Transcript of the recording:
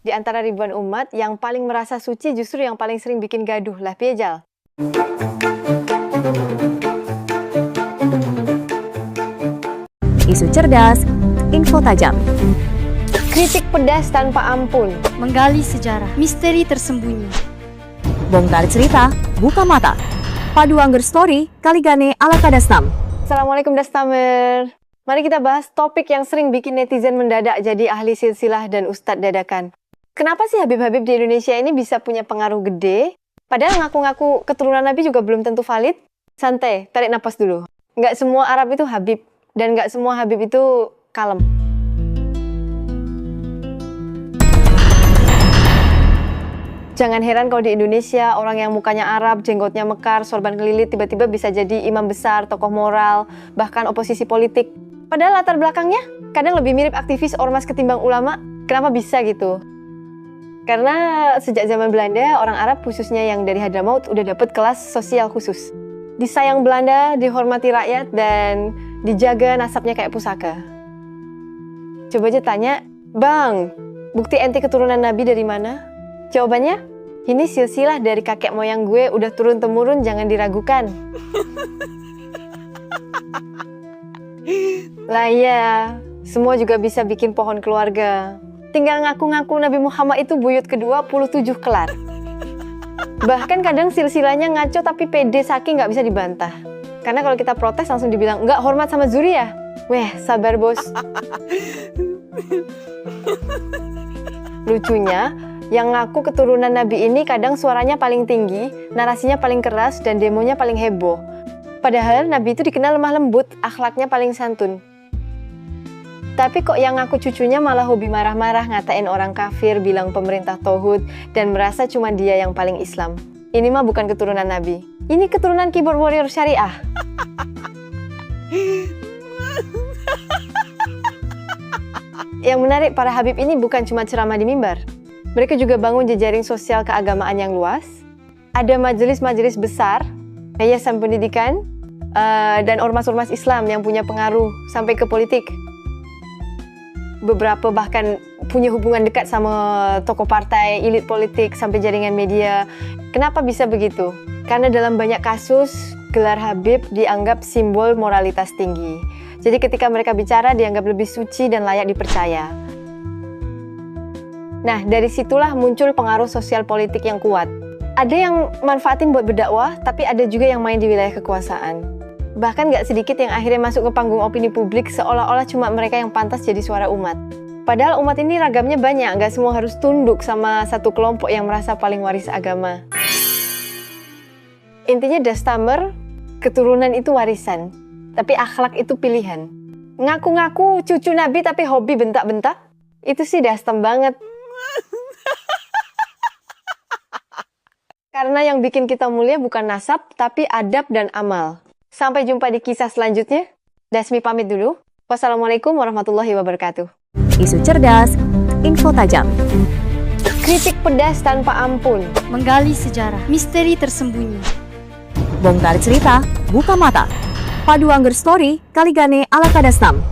Di antara ribuan umat, yang paling merasa suci justru yang paling sering bikin gaduh lah piejal. Isu cerdas, info tajam. Kritik pedas tanpa ampun. Menggali sejarah, misteri tersembunyi. Bongkar cerita, buka mata. Padu Angger Story, Kaligane ala Kadastam. Assalamualaikum Dastamer. Mari kita bahas topik yang sering bikin netizen mendadak jadi ahli silsilah dan ustadz dadakan. Kenapa sih Habib-Habib di Indonesia ini bisa punya pengaruh gede? Padahal ngaku-ngaku keturunan Nabi juga belum tentu valid. Santai, tarik napas dulu. Nggak semua Arab itu Habib, dan nggak semua Habib itu kalem. Jangan heran kalau di Indonesia, orang yang mukanya Arab, jenggotnya mekar, sorban kelilit, tiba-tiba bisa jadi imam besar, tokoh moral, bahkan oposisi politik. Padahal latar belakangnya kadang lebih mirip aktivis ormas ketimbang ulama. Kenapa bisa gitu? Karena sejak zaman Belanda, orang Arab khususnya yang dari Hadramaut udah dapet kelas sosial khusus. Disayang Belanda, dihormati rakyat, dan dijaga nasabnya kayak pusaka. Coba aja tanya, Bang, bukti ente keturunan Nabi dari mana? Jawabannya, ini silsilah dari kakek moyang gue udah turun-temurun, jangan diragukan. Lah iya, semua juga bisa bikin pohon keluarga. Tinggal ngaku-ngaku Nabi Muhammad itu buyut ke-27 kelar. Bahkan kadang silsilahnya ngaco tapi pede saking nggak bisa dibantah. Karena kalau kita protes langsung dibilang, nggak hormat sama Zuriyah. Weh, sabar bos. Lucunya, yang ngaku keturunan Nabi ini kadang suaranya paling tinggi, narasinya paling keras, dan demonya paling heboh. Padahal Nabi itu dikenal lemah lembut, akhlaknya paling santun. Tapi kok yang ngaku cucunya malah hobi marah-marah, ngatain orang kafir, bilang pemerintah tauhid, dan merasa cuma dia yang paling Islam. Ini mah bukan keturunan Nabi. Ini keturunan keyboard warrior syariah. Yang menarik, para Habib ini bukan cuma ceramah di mimbar. Mereka juga bangun jejaring sosial keagamaan yang luas. Ada majelis-majelis besar, yayasan pendidikan, dan ormas-ormas Islam yang punya pengaruh sampai ke politik. Beberapa bahkan punya hubungan dekat sama tokoh partai, elit politik, sampai jaringan media. Kenapa bisa begitu? Karena dalam banyak kasus, gelar Habib dianggap simbol moralitas tinggi. Jadi ketika mereka bicara dianggap lebih suci dan layak dipercaya. Nah, dari situlah muncul pengaruh sosial politik yang kuat. Ada yang manfaatin buat berdakwah, tapi ada juga yang main di wilayah kekuasaan. Bahkan gak sedikit yang akhirnya masuk ke panggung opini publik seolah-olah cuma mereka yang pantas jadi suara umat. Padahal umat ini ragamnya banyak, gak semua harus tunduk sama satu kelompok yang merasa paling waris agama. Intinya Dastamer, keturunan itu warisan, tapi akhlak itu pilihan. Ngaku-ngaku cucu Nabi tapi hobi bentak-bentak, itu sih Dastam banget. Karena yang bikin kita mulia bukan nasab, tapi adab dan amal. Sampai jumpa di kisah selanjutnya. Dasmi pamit dulu. Wassalamualaikum warahmatullahi wabarakatuh. Isu cerdas, info tajam. Kritik pedas tanpa ampun. Menggali sejarah, misteri tersembunyi. Bongkar cerita, buka mata. Padu Angger Story, Kaligane ala Kadastam.